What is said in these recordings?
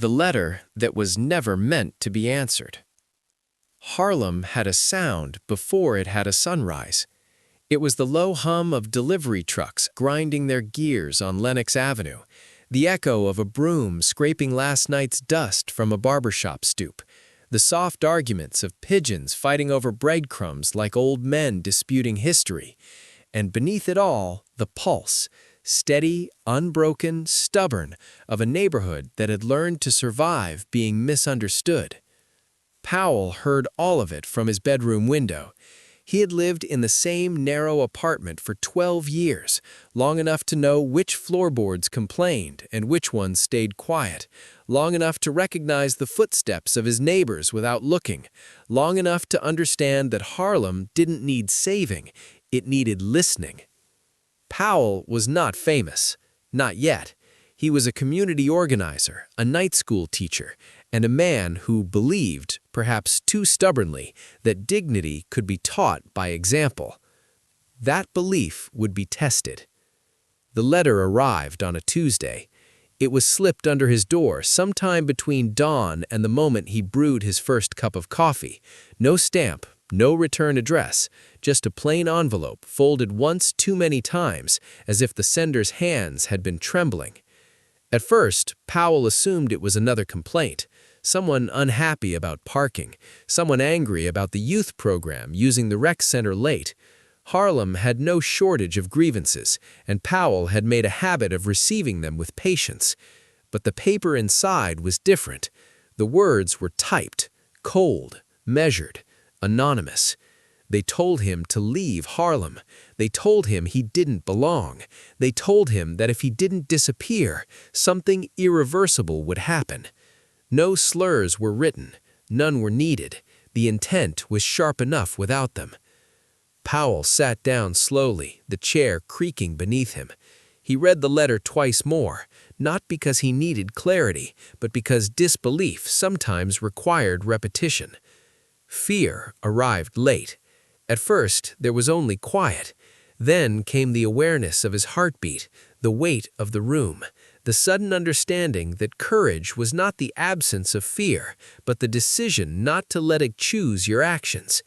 The letter that was never meant to be answered. Harlem had a sound before it had a sunrise. It was the low hum of delivery trucks grinding their gears on Lenox Avenue, the echo of a broom scraping last night's dust from a barbershop stoop, the soft arguments of pigeons fighting over breadcrumbs like old men disputing history, and beneath it all, the pulse, steady, unbroken, stubborn, of a neighborhood that had learned to survive being misunderstood. Powell heard all of it from his bedroom window. He had lived in the same narrow apartment for 12 years, long enough to know which floorboards complained and which ones stayed quiet, long enough to recognize the footsteps of his neighbors without looking, long enough to understand that Harlem didn't need saving, it needed listening. Powell was not famous, not yet. He was a community organizer, a night school teacher, and a man who believed, perhaps too stubbornly, that dignity could be taught by example. That belief would be tested. The letter arrived on a Tuesday. It was slipped under his door sometime between dawn and the moment he brewed his first cup of coffee. No stamp, no return address, just a plain envelope folded once too many times, as if the sender's hands had been trembling. At first, Powell assumed it was another complaint. Someone unhappy about parking, someone angry about the youth program using the rec center late. Harlem had no shortage of grievances, and Powell had made a habit of receiving them with patience. But the paper inside was different. The words were typed, cold, measured, anonymous. They told him to leave Harlem. They told him he didn't belong. They told him that if he didn't disappear, something irreversible would happen. No slurs were written, none were needed. The intent was sharp enough without them. Powell sat down slowly, the chair creaking beneath him. He read the letter twice more, not because he needed clarity, but because disbelief sometimes required repetition. Fear arrived late. At first, there was only quiet. Then came the awareness of his heartbeat, the weight of the room, the sudden understanding that courage was not the absence of fear, but the decision not to let it choose your actions.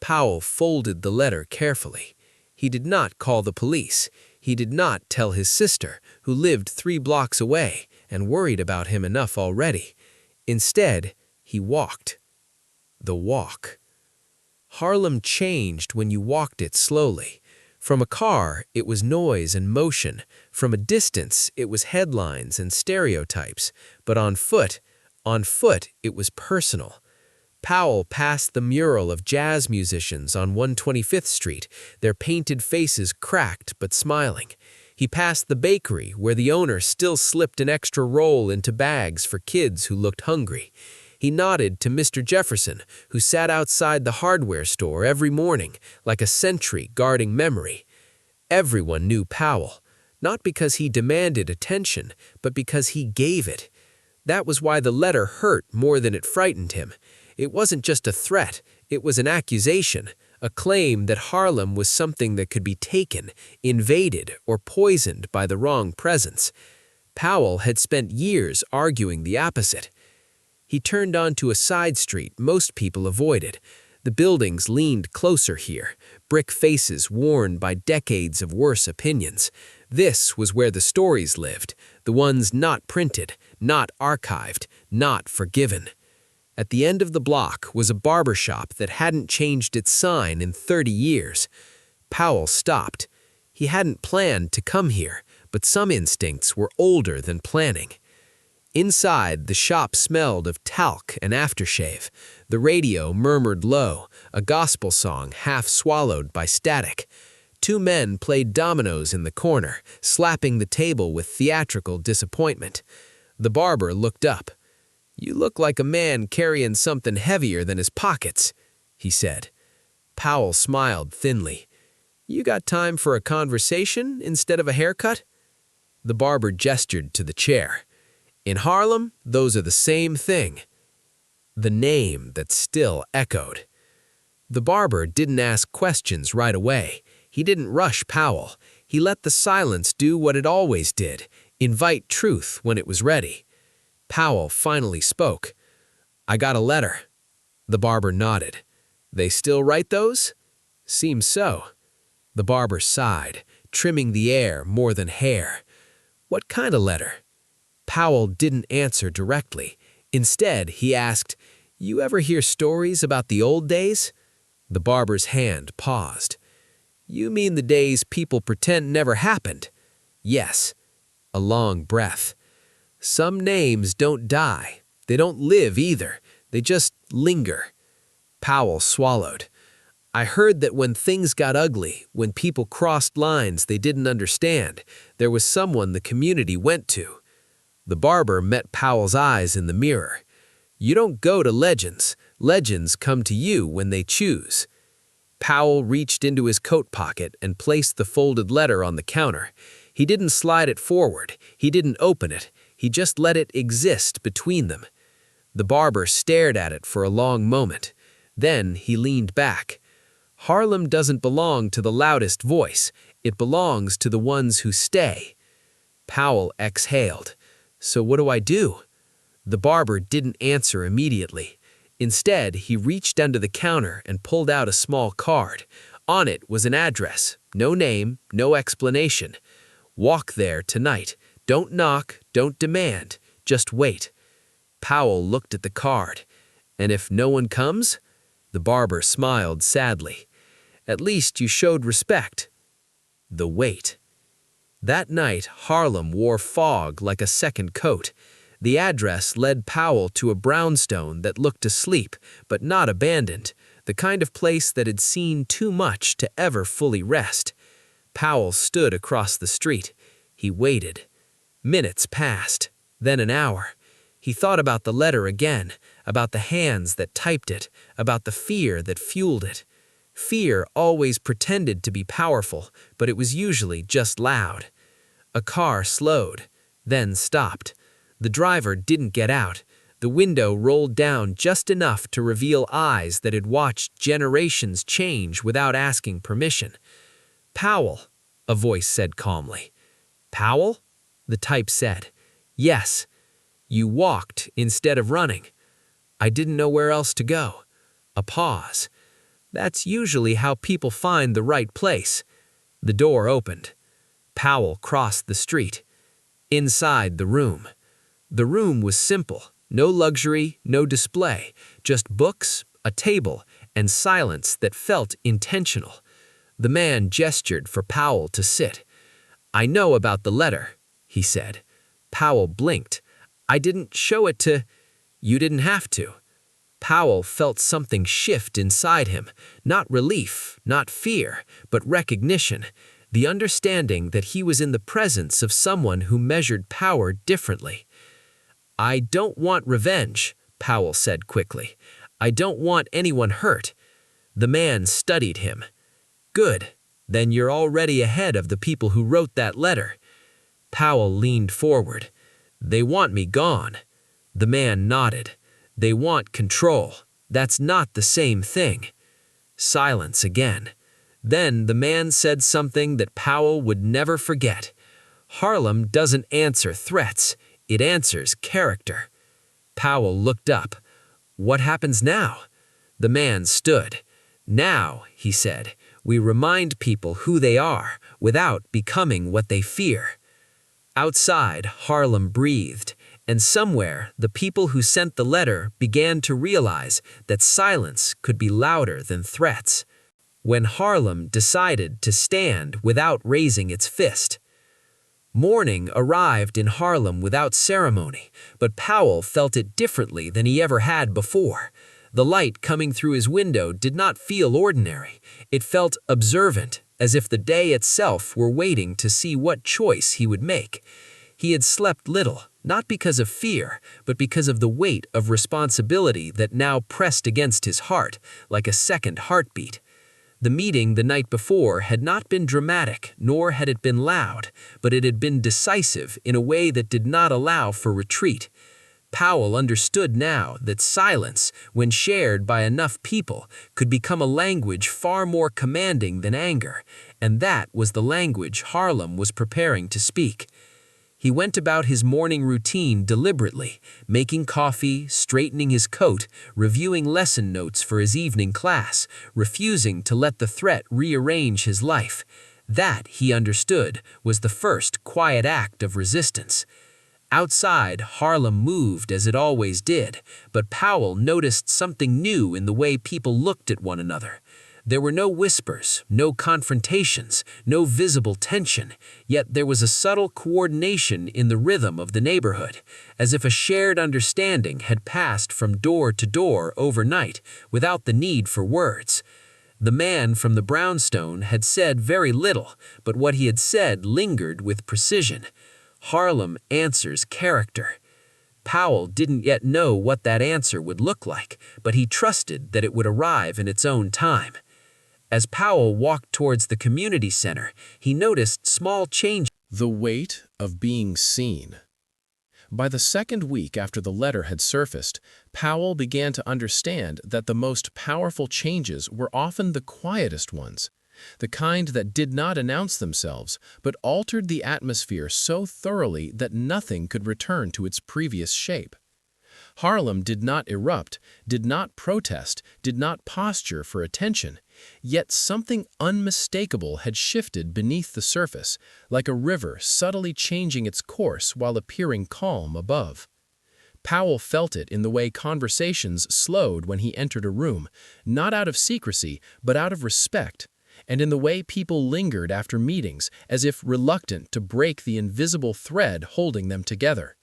Powell folded the letter carefully. He did not call the police. He did not tell his sister, who lived 3 blocks away and worried about him enough already. Instead, he walked. The walk. Harlem changed when you walked it slowly. From a car, it was noise and motion. From a distance, it was headlines and stereotypes. But on foot, it was personal. Powell passed the mural of jazz musicians on 125th Street, their painted faces cracked but smiling. He passed the bakery, where the owner still slipped an extra roll into bags for kids who looked hungry. He nodded to Mr. Jefferson, who sat outside the hardware store every morning, like a sentry guarding memory. Everyone knew Powell, not because he demanded attention, but because he gave it. That was why the letter hurt more than it frightened him. It wasn't just a threat, it was an accusation, a claim that Harlem was something that could be taken, invaded, or poisoned by the wrong presence. Powell had spent years arguing the opposite. He turned onto a side street most people avoided. The buildings leaned closer here, brick faces worn by decades of worse opinions. This was where the stories lived, the ones not printed, not archived, not forgiven. At the end of the block was a barber shop that hadn't changed its sign in 30 years. Powell stopped. He hadn't planned to come here, but some instincts were older than planning. Inside, the shop smelled of talc and aftershave. The radio murmured low, a gospel song half swallowed by static. 2 men played dominoes in the corner, slapping the table with theatrical disappointment. The barber looked up. "You look like a man carrying something heavier than his pockets," he said. Powell smiled thinly. "You got time for a conversation instead of a haircut?" The barber gestured to the chair. "In Harlem, those are the same thing." The name that still echoed. The barber didn't ask questions right away. He didn't rush Powell. He let the silence do what it always did, invite truth when it was ready. Powell finally spoke. "I got a letter." The barber nodded. "They still write those?" "Seems so." The barber sighed, trimming the air more than hair. "What kind of letter?" Powell didn't answer directly. Instead, he asked, "You ever hear stories about the old days?" The barber's hand paused. "You mean the days people pretend never happened?" "Yes." A long breath. "Some names don't die. They don't live either. They just linger." Powell swallowed. "I heard that when things got ugly, when people crossed lines they didn't understand, there was someone the community went to." The barber met Powell's eyes in the mirror. "You don't go to legends. Legends come to you when they choose." Powell reached into his coat pocket and placed the folded letter on the counter. He didn't slide it forward. He didn't open it. He just let it exist between them. The barber stared at it for a long moment. Then he leaned back. "Harlem doesn't belong to the loudest voice. It belongs to the ones who stay." Powell exhaled. "So what do I do?" The barber didn't answer immediately. Instead, he reached under the counter and pulled out a small card. On it was an address. No name, no explanation. "Walk there tonight. Don't knock, don't demand. Just wait." Powell looked at the card. "And if no one comes?" The barber smiled sadly. "At least you showed respect." The wait. That night, Harlem wore fog like a second coat. The address led Powell to a brownstone that looked asleep, but not abandoned, the kind of place that had seen too much to ever fully rest. Powell stood across the street. He waited. Minutes passed, then an hour. He thought about the letter again, about the hands that typed it, about the fear that fueled it. Fear always pretended to be powerful, but it was usually just loud. A car slowed, then stopped. The driver didn't get out. The window rolled down just enough to reveal eyes that had watched generations change without asking permission. "Powell," a voice said calmly. "Powell?" the type said. "Yes. You walked instead of running." "I didn't know where else to go." A pause. "That's usually how people find the right place." The door opened. Powell crossed the street. Inside the room. The room was simple. No luxury, no display. Just books, a table, and silence that felt intentional. The man gestured for Powell to sit. "I know about the letter," he said. Powell blinked. "I didn't show it to—" "You didn't have to." Powell felt something shift inside him. Not relief, not fear, but recognition. The understanding that he was in the presence of someone who measured power differently. "I don't want revenge," Powell said quickly. "I don't want anyone hurt." The man studied him. "Good. Then you're already ahead of the people who wrote that letter." Powell leaned forward. "They want me gone." The man nodded. "They want control. That's not the same thing." Silence again. Then the man said something that Powell would never forget. "Harlem doesn't answer threats. It answers character." Powell looked up. "What happens now?" The man stood. "Now," he said, "we remind people who they are without becoming what they fear." Outside, Harlem breathed, and somewhere the people who sent the letter began to realize that silence could be louder than threats. When Harlem decided to stand without raising its fist. Morning arrived in Harlem without ceremony, but Powell felt it differently than he ever had before. The light coming through his window did not feel ordinary. It felt observant, as if the day itself were waiting to see what choice he would make. He had slept little, not because of fear, but because of the weight of responsibility that now pressed against his heart, like a second heartbeat. The meeting the night before had not been dramatic, nor had it been loud, but it had been decisive in a way that did not allow for retreat. Powell understood now that silence, when shared by enough people, could become a language far more commanding than anger, and that was the language Harlem was preparing to speak. He went about his morning routine deliberately, making coffee, straightening his coat, reviewing lesson notes for his evening class, refusing to let the threat rearrange his life. That, he understood, was the first quiet act of resistance. Outside, Harlem moved as it always did, but Powell noticed something new in the way people looked at one another. There were no whispers, no confrontations, no visible tension, yet there was a subtle coordination in the rhythm of the neighborhood, as if a shared understanding had passed from door to door overnight without the need for words. The man from the brownstone had said very little, but what he had said lingered with precision. Harlem answers character. Powell didn't yet know what that answer would look like, but he trusted that it would arrive in its own time. As Powell walked towards the community center, he noticed small changes. The weight of being seen. By the second week after the letter had surfaced, Powell began to understand that the most powerful changes were often the quietest ones, the kind that did not announce themselves, but altered the atmosphere so thoroughly that nothing could return to its previous shape. Harlem did not erupt, did not protest, did not posture for attention, yet something unmistakable had shifted beneath the surface, like a river subtly changing its course while appearing calm above. Powell felt it in the way conversations slowed when he entered a room, not out of secrecy, but out of respect, and in the way people lingered after meetings, as if reluctant to break the invisible thread holding them together.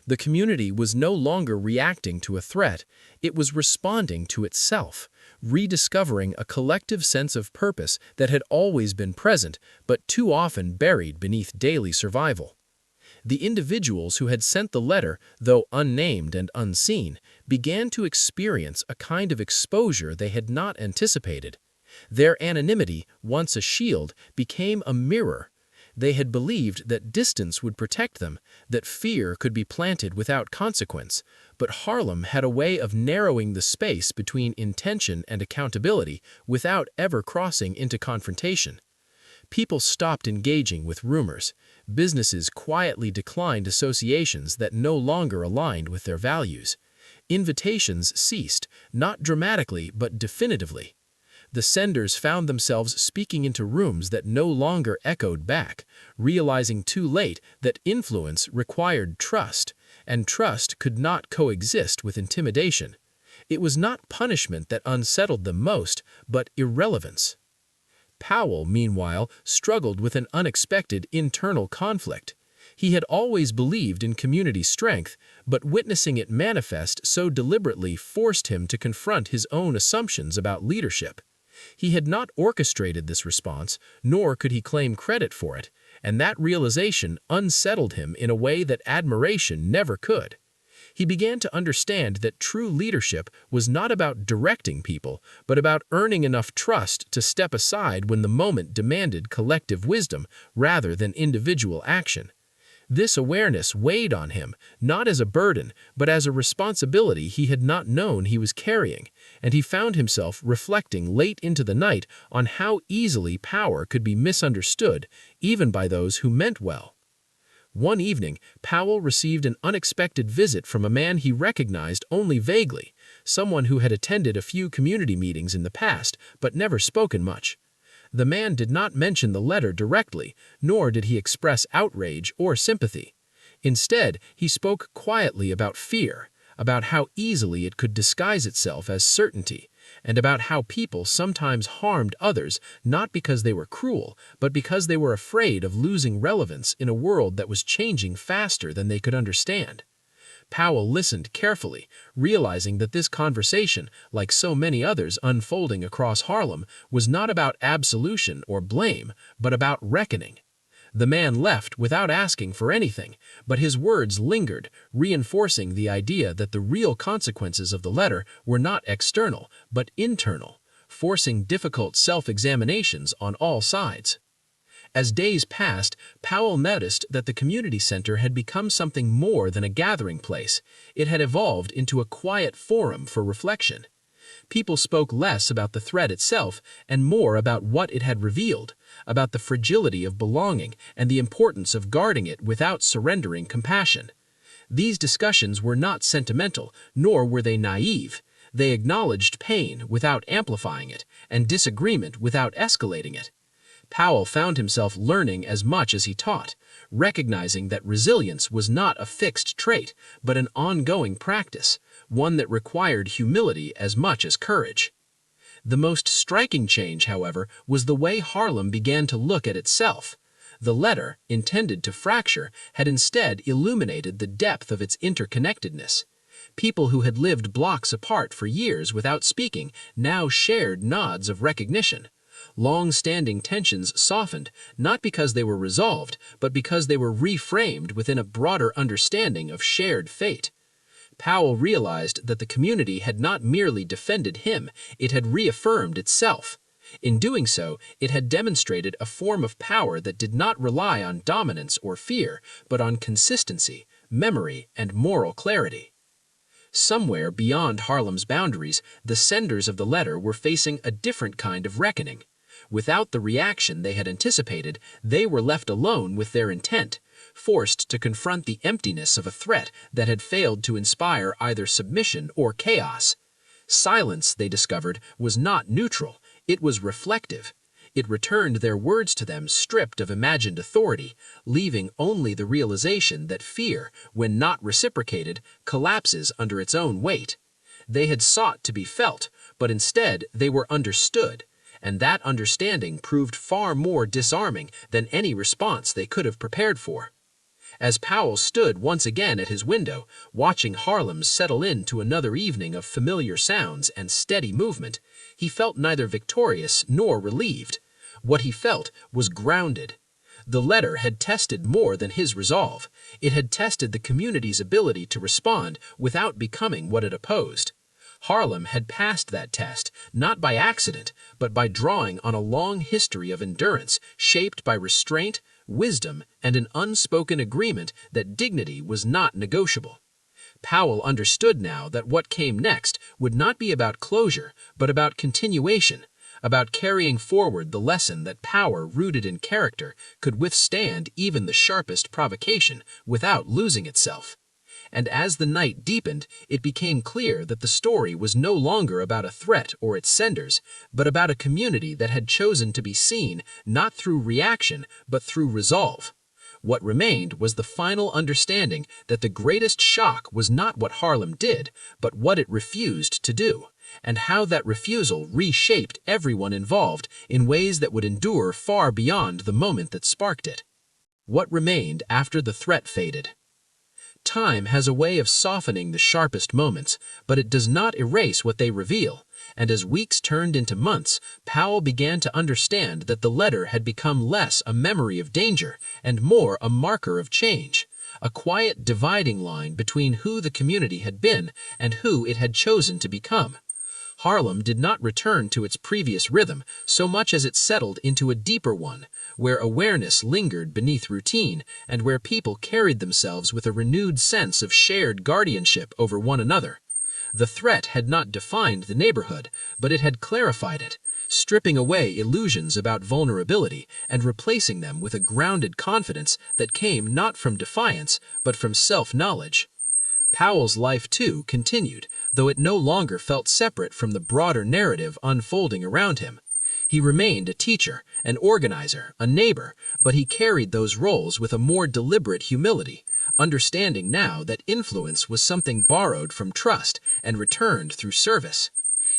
The community was no longer reacting to a threat, it was responding to itself, rediscovering a collective sense of purpose that had always been present, but too often buried beneath daily survival. The individuals who had sent the letter, though unnamed and unseen, began to experience a kind of exposure they had not anticipated. Their anonymity, once a shield, became a mirror. They had believed that distance would protect them, that fear could be planted without consequence, but Harlem had a way of narrowing the space between intention and accountability without ever crossing into confrontation. People stopped engaging with rumors. Businesses quietly declined associations that no longer aligned with their values. Invitations ceased, not dramatically but definitively. The senders found themselves speaking into rooms that no longer echoed back, realizing too late that influence required trust, and trust could not coexist with intimidation. It was not punishment that unsettled them most, but irrelevance. Powell, meanwhile, struggled with an unexpected internal conflict. He had always believed in community strength, but witnessing it manifest so deliberately forced him to confront his own assumptions about leadership. He had not orchestrated this response, nor could he claim credit for it, and that realization unsettled him in a way that admiration never could. He began to understand that true leadership was not about directing people, but about earning enough trust to step aside when the moment demanded collective wisdom rather than individual action. This awareness weighed on him, not as a burden, but as a responsibility he had not known he was carrying, and he found himself reflecting late into the night on how easily power could be misunderstood, even by those who meant well. One evening, Powell received an unexpected visit from a man he recognized only vaguely, someone who had attended a few community meetings in the past, but never spoken much. The man did not mention the letter directly, nor did he express outrage or sympathy. Instead, he spoke quietly about fear, about how easily it could disguise itself as certainty, and about how people sometimes harmed others not because they were cruel, but because they were afraid of losing relevance in a world that was changing faster than they could understand. Powell listened carefully, realizing that this conversation, like so many others unfolding across Harlem, was not about absolution or blame, but about reckoning. The man left without asking for anything, but his words lingered, reinforcing the idea that the real consequences of the letter were not external, but internal, forcing difficult self-examinations on all sides. As days passed, Powell noticed that the community center had become something more than a gathering place. It had evolved into a quiet forum for reflection. People spoke less about the threat itself and more about what it had revealed, about the fragility of belonging and the importance of guarding it without surrendering compassion. These discussions were not sentimental, nor were they naive. They acknowledged pain without amplifying it, and disagreement without escalating it. Powell found himself learning as much as he taught, recognizing that resilience was not a fixed trait, but an ongoing practice, one that required humility as much as courage. The most striking change, however, was the way Harlem began to look at itself. The letter, intended to fracture, had instead illuminated the depth of its interconnectedness. People who had lived blocks apart for years without speaking now shared nods of recognition. Long-standing tensions softened, not because they were resolved, but because they were reframed within a broader understanding of shared fate. Powell realized that the community had not merely defended him, it had reaffirmed itself. In doing so, it had demonstrated a form of power that did not rely on dominance or fear, but on consistency, memory, and moral clarity. Somewhere beyond Harlem's boundaries, the senders of the letter were facing a different kind of reckoning. Without the reaction they had anticipated, they were left alone with their intent, forced to confront the emptiness of a threat that had failed to inspire either submission or chaos. Silence, they discovered, was not neutral, it was reflective. It returned their words to them stripped of imagined authority, leaving only the realization that fear, when not reciprocated, collapses under its own weight. They had sought to be felt, but instead they were understood, and that understanding proved far more disarming than any response they could have prepared for. As Powell stood once again at his window, watching Harlem settle into another evening of familiar sounds and steady movement, he felt neither victorious nor relieved. What he felt was grounded. The letter had tested more than his resolve. It had tested the community's ability to respond without becoming what it opposed. Harlem had passed that test, not by accident, but by drawing on a long history of endurance shaped by restraint, wisdom, and an unspoken agreement that dignity was not negotiable. Powell understood now that what came next would not be about closure, but about continuation, about carrying forward the lesson that power rooted in character could withstand even the sharpest provocation without losing itself. And as the night deepened, it became clear that the story was no longer about a threat or its senders, but about a community that had chosen to be seen not through reaction, but through resolve. What remained was the final understanding that the greatest shock was not what Harlem did, but what it refused to do, and how that refusal reshaped everyone involved in ways that would endure far beyond the moment that sparked it. What remained after the threat faded? Time has a way of softening the sharpest moments, but it does not erase what they reveal, and as weeks turned into months, Powell began to understand that the letter had become less a memory of danger and more a marker of change, a quiet dividing line between who the community had been and who it had chosen to become. Harlem did not return to its previous rhythm so much as it settled into a deeper one, where awareness lingered beneath routine and where people carried themselves with a renewed sense of shared guardianship over one another. The threat had not defined the neighborhood, but it had clarified it, stripping away illusions about vulnerability and replacing them with a grounded confidence that came not from defiance, but from self-knowledge. Powell's life, too, continued, though it no longer felt separate from the broader narrative unfolding around him. He remained a teacher, an organizer, a neighbor, but he carried those roles with a more deliberate humility, understanding now that influence was something borrowed from trust and returned through service.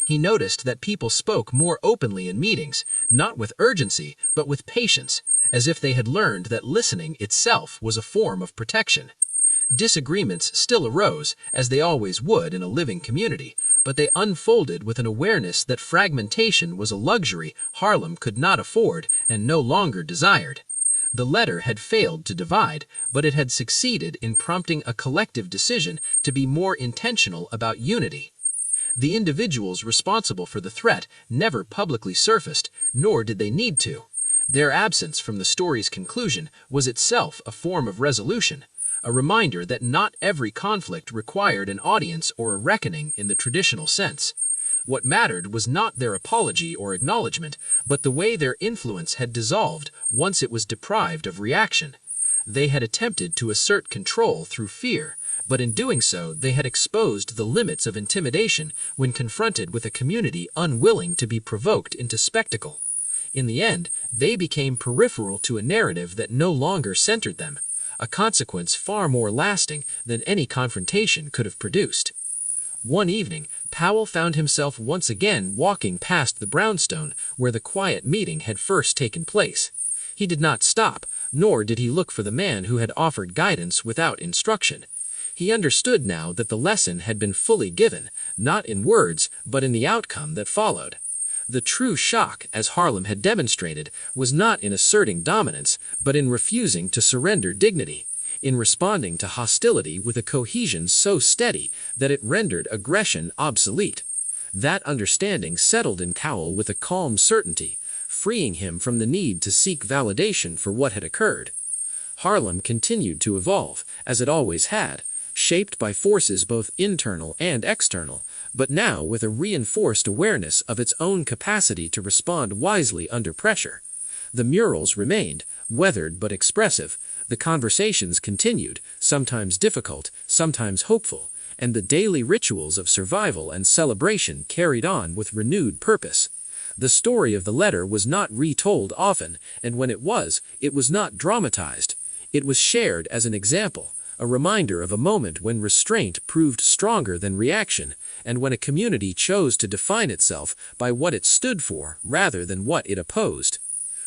He noticed that people spoke more openly in meetings, not with urgency, but with patience, as if they had learned that listening itself was a form of protection. Disagreements still arose, as they always would in a living community, but they unfolded with an awareness that fragmentation was a luxury Harlem could not afford and no longer desired. The letter had failed to divide, but it had succeeded in prompting a collective decision to be more intentional about unity. The individuals responsible for the threat never publicly surfaced, nor did they need to. Their absence from the story's conclusion was itself a form of resolution, a reminder that not every conflict required an audience or a reckoning in the traditional sense. What mattered was not their apology or acknowledgement, but the way their influence had dissolved once it was deprived of reaction. They had attempted to assert control through fear, but in doing so they had exposed the limits of intimidation when confronted with a community unwilling to be provoked into spectacle. In the end, they became peripheral to a narrative that no longer centered them, a consequence far more lasting than any confrontation could have produced. One evening, Powell found himself once again walking past the brownstone where the quiet meeting had first taken place. He did not stop, nor did he look for the man who had offered guidance without instruction. He understood now that the lesson had been fully given, not in words, but in the outcome that followed. The true shock, as Harlem had demonstrated, was not in asserting dominance, but in refusing to surrender dignity, in responding to hostility with a cohesion so steady that it rendered aggression obsolete. That understanding settled in Powell with a calm certainty, freeing him from the need to seek validation for what had occurred. Harlem continued to evolve, as it always had, shaped by forces both internal and external, but now with a reinforced awareness of its own capacity to respond wisely under pressure. The murals remained, weathered but expressive, the conversations continued, sometimes difficult, sometimes hopeful, and the daily rituals of survival and celebration carried on with renewed purpose. The story of the letter was not retold often, and when it was not dramatized. It was shared as an example, a reminder of a moment when restraint proved stronger than reaction, and when a community chose to define itself by what it stood for rather than what it opposed.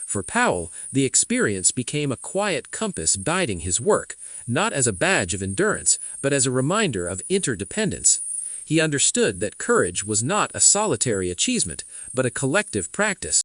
For Powell, the experience became a quiet compass guiding his work, not as a badge of endurance, but as a reminder of interdependence. He understood that courage was not a solitary achievement, but a collective practice.